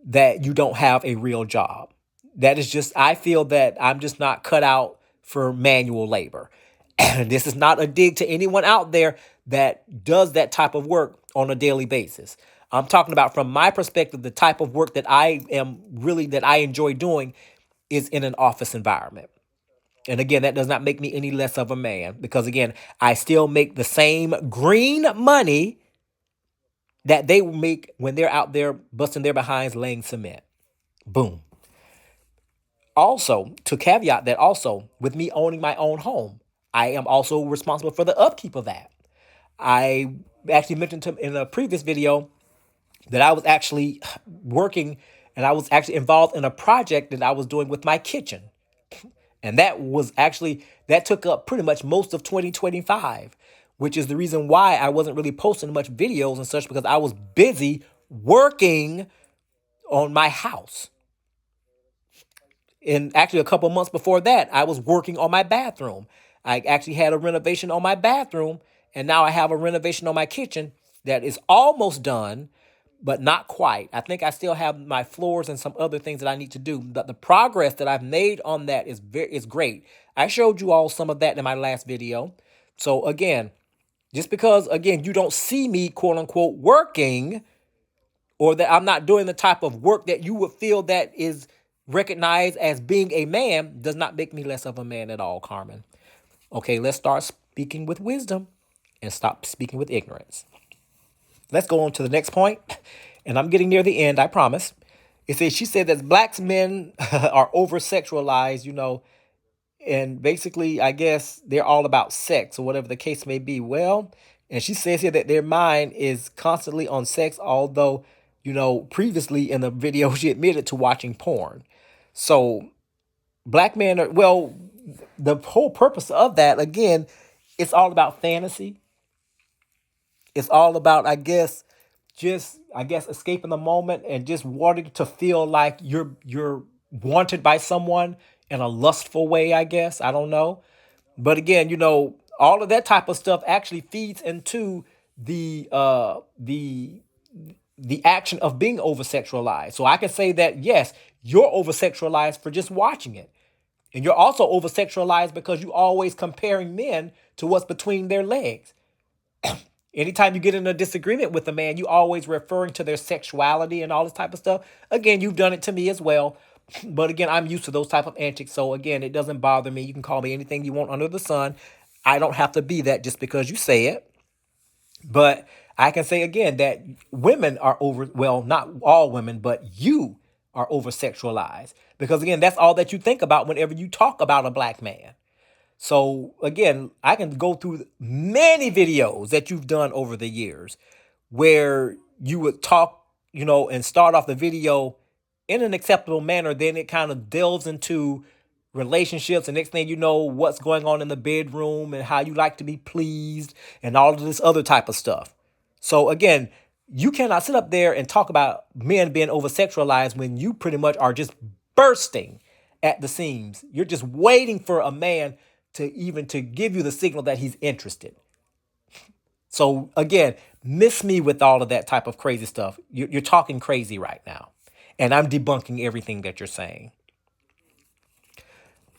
that you don't have a real job. That is just, I feel that I'm just not cut out for manual labor. And this is not a dig to anyone out there that does that type of work on a daily basis. I'm talking about from my perspective, the type of work that I enjoy doing is in an office environment. And again, that does not make me any less of a man because again, I still make the same green money that they make when they're out there busting their behinds laying cement. Boom. Also, to caveat that also, with me owning my own home, I am also responsible for the upkeep of that. I actually mentioned in a previous video that I was actually working and I was actually involved in a project that I was doing with my kitchen. And that took up pretty much most of 2025, which is the reason why I wasn't really posting much videos and such because I was busy working on my house. And actually, a couple months before that, I was working on my bathroom. I actually had a renovation on my bathroom, and now I have a renovation on my kitchen that is almost done, but not quite. I think I still have my floors and some other things that I need to do. But the progress that I've made on that is great. I showed you all some of that in my last video. So again, just because again you don't see me quote unquote working, or that I'm not doing the type of work that you would feel that is recognized as being a man, does not make me less of a man at all, Carmen. Okay, let's start speaking with wisdom and stop speaking with ignorance. Let's go on to the next point. And I'm getting near the end, I promise. She said that black men are over sexualized, and basically, I guess they're all about sex or whatever the case may be. Well, and she says here that their mind is constantly on sex, although, previously in the video, she admitted to watching porn. So black men the whole purpose of that, again, it's all about fantasy. It's all about, escaping the moment and just wanting to feel like you're wanted by someone in a lustful way, I guess. I don't know. But again, all of that type of stuff actually feeds into the action of being over sexualized. So I can say that yes, you're over sexualized for just watching it. And you're also over sexualized because you always comparing men to what's between their legs. Anytime you get in a disagreement with a man, you always referring to their sexuality and all this type of stuff. Again, you've done it to me as well. But again, I'm used to those type of antics. So again, it doesn't bother me. You can call me anything you want under the sun. I don't have to be that just because you say it. But I can say again that women are not all women, but you are over sexualized. Because again, that's all that you think about whenever you talk about a black man. So again, I can go through many videos that you've done over the years where you would talk, and start off the video in an acceptable manner. Then it kind of delves into relationships, and next thing you know, what's going on in the bedroom and how you like to be pleased and all of this other type of stuff. So again, you cannot sit up there and talk about men being over sexualized when you pretty much are just bursting at the seams. You're just waiting for a man to give you the signal that he's interested. So again, miss me with all of that type of crazy stuff. You're talking crazy right now, and I'm debunking everything that you're saying.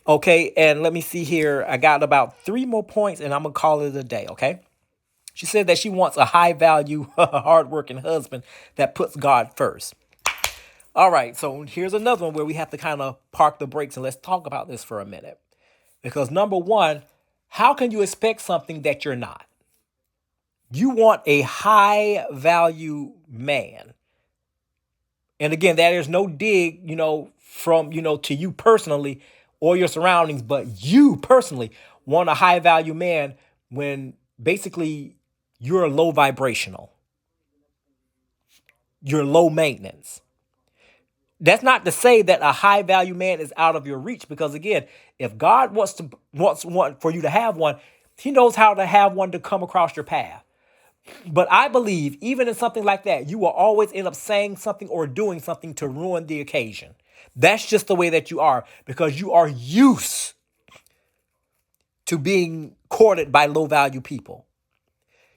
Okay, and let me see here. I got about three more points, and I'm gonna call it a day. Okay. She said that she wants a high value, hardworking husband that puts God first. All right, so here's another one where we have to kind of park the brakes and let's talk about this for a minute. Because number one, how can you expect something that you're not? You want a high value man. And again, that is no dig, from, to you personally or your surroundings, but you personally want a high value man when basically you're low vibrational, you're low maintenance. That's not to say that a high value man is out of your reach, because again, if God wants one for you to have one, he knows how to have one to come across your path. But I believe even in something like that, you will always end up saying something or doing something to ruin the occasion. That's just the way that you are, because you are used to being courted by low value people.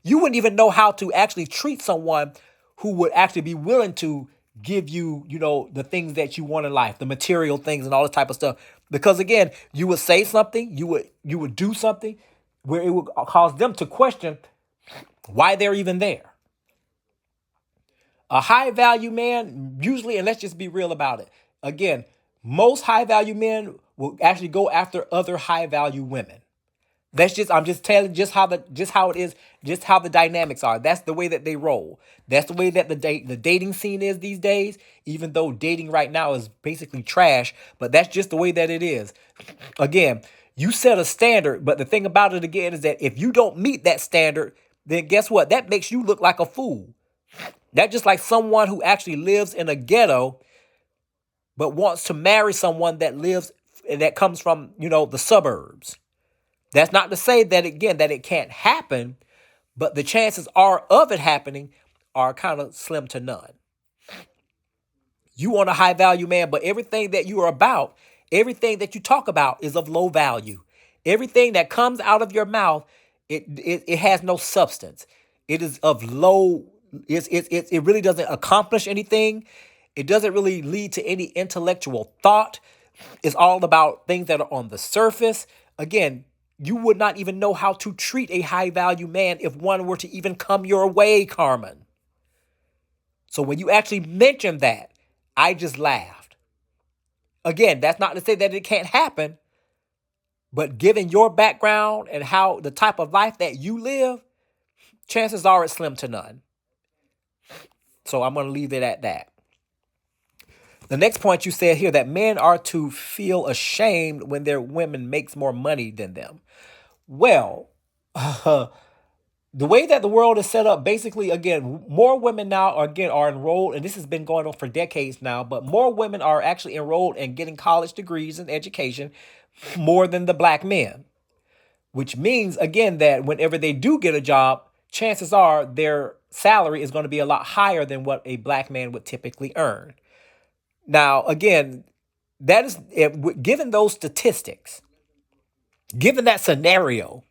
You wouldn't even know how to actually treat someone who would actually be willing to give you, the things that you want in life, the material things and all this type of stuff. Because again, you would say something, you would do something where it would cause them to question why they're even there. A high value man, usually, and let's just be real about it. Again, most high value men will actually go after other high value women. I'm just telling just how it is, just how the dynamics are. That's the way that they roll. That's the way that the dating scene is these days, even though dating right now is basically trash, but that's just the way that it is. Again, you set a standard, but the thing about it again is that if you don't meet that standard, then guess what? That makes you look like a fool. That's just like someone who actually lives in a ghetto but wants to marry someone that comes from, the suburbs. That's not to say that, again, that it can't happen, but the chances of it happening are kind of slim to none. You want a high value man, but everything that you are about, everything that you talk about is of low value. Everything that comes out of your mouth, it has no substance. It is of low, it really doesn't accomplish anything. It doesn't really lead to any intellectual thought. It's all about things that are on the surface. Again, you would not even know how to treat a high value man if one were to even come your way, Carmen. So when you actually mentioned that, I just laughed. Again, that's not to say that it can't happen, but given your background and how the type of life that you live, chances are it's slim to none. So I'm going to leave it at that. The next point you said here, that men are to feel ashamed when their women makes more money than them. Well, the way that the world is set up, basically, again, more women now are enrolled, and this has been going on for decades now, but more women are actually enrolled and getting college degrees and education more than the black men, which means, again, that whenever they do get a job, chances are their salary is going to be a lot higher than what a black man would typically earn. Now, again, that is, given those statistics, given that scenario,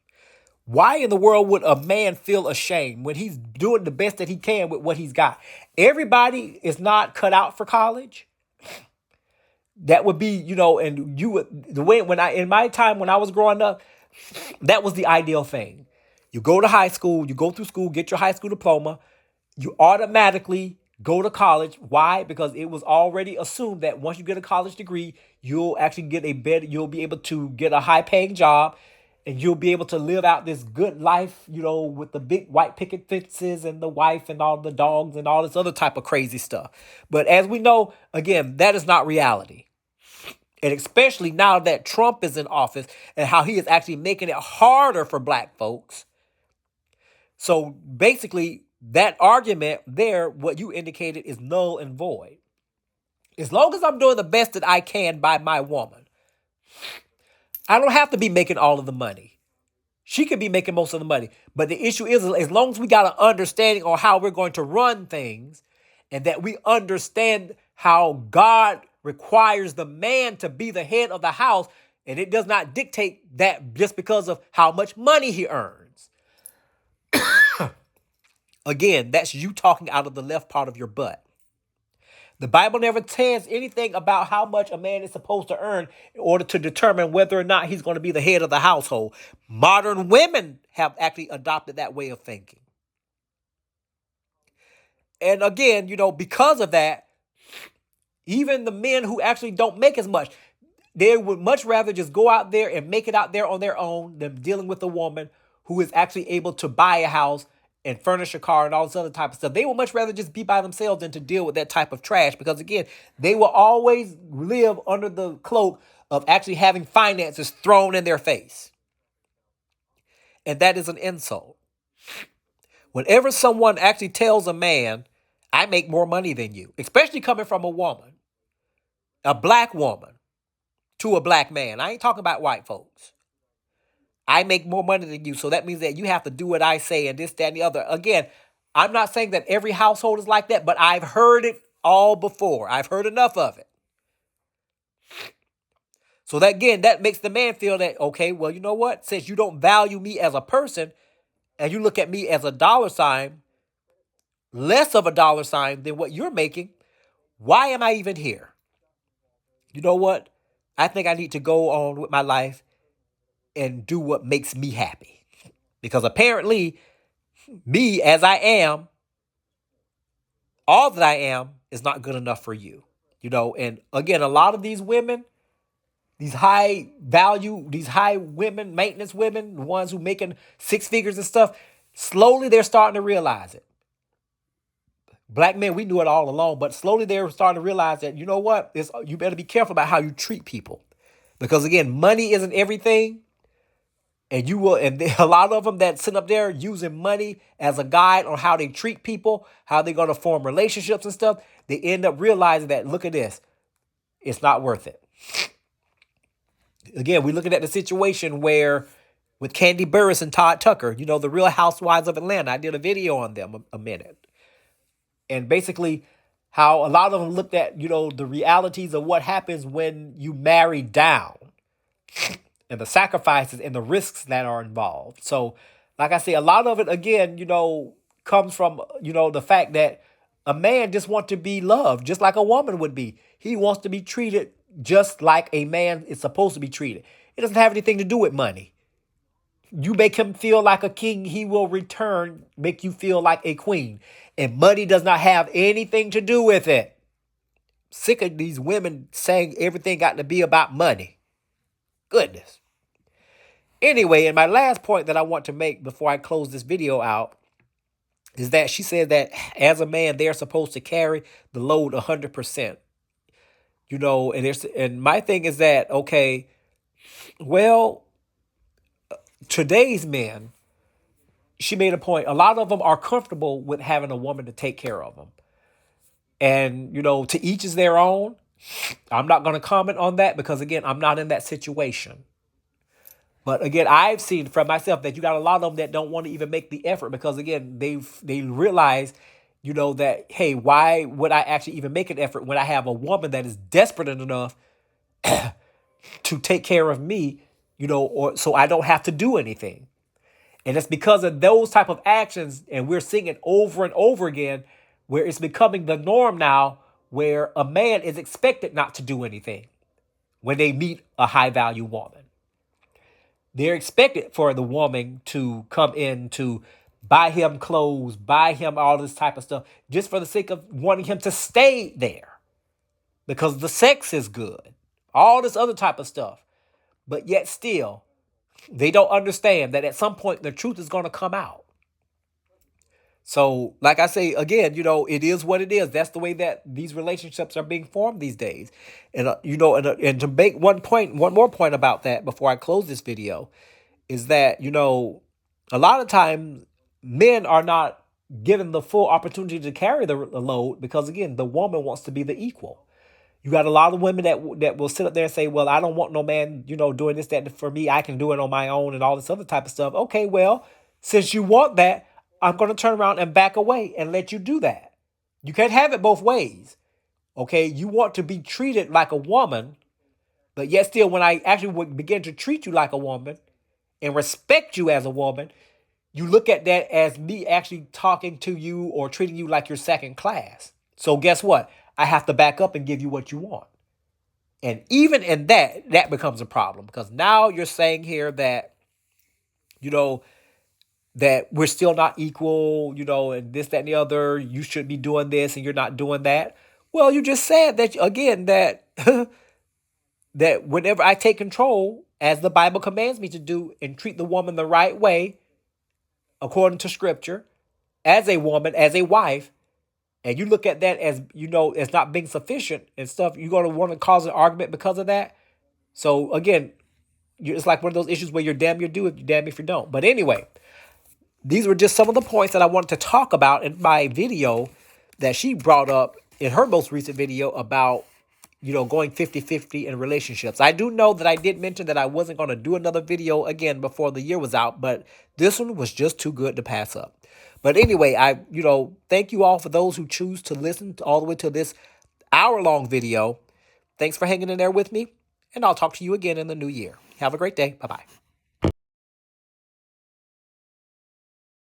why in the world would a man feel ashamed when he's doing the best that he can with what he's got? Everybody is not cut out for college. That would be, and you would, the way in my time when I was growing up, that was the ideal thing. You go to high school, you go through school, get your high school diploma, you automatically go to college. Why? Because it was already assumed that once you get a college degree, you'll actually you'll be able to get a high paying job, and you'll be able to live out this good life, with the big white picket fences and the wife and all the dogs and all this other type of crazy stuff. But as we know, again, that is not reality. And especially now that Trump is in office and how he is actually making it harder for black folks. So basically, that argument there, what you indicated, is null and void. As long as I'm doing the best that I can by my woman, I don't have to be making all of the money. She could be making most of the money. But the issue is, as long as we got an understanding on how we're going to run things, and that we understand how God requires the man to be the head of the house, and it does not dictate that just because of how much money he earns. Again, that's you talking out of the left part of your butt. The Bible never says anything about how much a man is supposed to earn in order to determine whether or not he's going to be the head of the household. Modern women have actually adopted that way of thinking. And again, because of that, even the men who actually don't make as much, they would much rather just go out there and make it out there on their own than dealing with a woman who is actually able to buy a house and furnish a car and all this other type of stuff. They would much rather just be by themselves than to deal with that type of trash, because again, they will always live under the cloak of actually having finances thrown in their face. And that is an insult. Whenever someone actually tells a man, I make more money than you, especially coming from a woman, a black woman, to a black man. I ain't talking about white folks. I make more money than you, so that means that you have to do what I say and this, that, and the other. Again, I'm not saying that every household is like that, but I've heard it all before. I've heard enough of it. So that, again, that makes the man feel that, okay, well, you know what? Since you don't value me as a person and you look at me as a dollar sign, less of a dollar sign than what you're making, why am I even here? You know what? I think I need to go on with my life and do what makes me happy. Because apparently, me as I am, all that I am, is not good enough for you. And again, a lot of these women, these high value, these high women, maintenance women, the ones who making six figures and stuff, slowly they're starting to realize it. Black men, we knew it all along, but slowly they're starting to realize that, you know what? You better be careful about how you treat people. Because again, money isn't everything. And a lot of them that sit up there using money as a guide on how they treat people, how they're going to form relationships and stuff, they end up realizing that, look at this, it's not worth it. Again, we're looking at the situation where with Candy Burris and Todd Tucker, the Real Housewives of Atlanta. I did a video on them a minute. And basically how a lot of them looked at, the realities of what happens when you marry down. And the sacrifices and the risks that are involved. So, like I say, a lot of it, again, comes from, the fact that a man just wants to be loved, just like a woman would be. He wants to be treated just like a man is supposed to be treated. It doesn't have anything to do with money. You make him feel like a king, he will return, make you feel like a queen. And money does not have anything to do with it. Sick of these women saying everything got to be about money. Goodness. Anyway, and my last point that I want to make before I close this video out is that she said that as a man, they're supposed to carry the load 100%. And my thing is that, okay, well, today's men, she made a point, a lot of them are comfortable with having a woman to take care of them. And, to each is their own. I'm not going to comment on that because, again, I'm not in that situation. But again, I've seen from myself that you got a lot of them that don't want to even make the effort because, again, they realize, that, hey, why would I actually even make an effort when I have a woman that is desperate enough to take care of me, or so I don't have to do anything. And it's because of those type of actions, and we're seeing it over and over again, where it's becoming the norm now, where a man is expected not to do anything when they meet a high value woman. They're expected for the woman to come in to buy him clothes, buy him all this type of stuff, just for the sake of wanting him to stay there because the sex is good, all this other type of stuff. But yet still, they don't understand that at some point the truth is going to come out. So, like I say, again, it is what it is. That's the way that these relationships are being formed these days. And, and to make one more point about that before I close this video is that, a lot of times men are not given the full opportunity to carry the load because, again, the woman wants to be the equal. You got a lot of women that will sit up there and say, well, I don't want no man, doing this, that, for me. I can do it on my own and all this other type of stuff. Okay, well, since you want that, I'm going to turn around and back away and let you do that. You can't have it both ways. Okay, you want to be treated like a woman, but yet still, when I actually would begin to treat you like a woman and respect you as a woman, you look at that as me actually talking to you or treating you like you're second class. So guess what? I have to back up and give you what you want. And even in that becomes a problem, because now you're saying here that, you know, that we're still not equal, and this, that, and the other. You should be doing this and you're not doing that. Well, you just said that again, that that whenever I take control, as the Bible commands me to do, and treat the woman the right way, according to scripture, as a woman, as a wife, and you look at that as, as not being sufficient and stuff, you're going to want to cause an argument because of that. So again, it's like one of those issues where you're damn you do it, you're damn if you don't. But anyway, these were just some of the points that I wanted to talk about in my video that she brought up in her most recent video about, going 50-50 in relationships. I do know that I did mention that I wasn't going to do another video again before the year was out, but this one was just too good to pass up. But anyway, thank you all for those who choose to listen all the way to this hour-long video. Thanks for hanging in there with me, and I'll talk to you again in the new year. Have a great day. Bye-bye.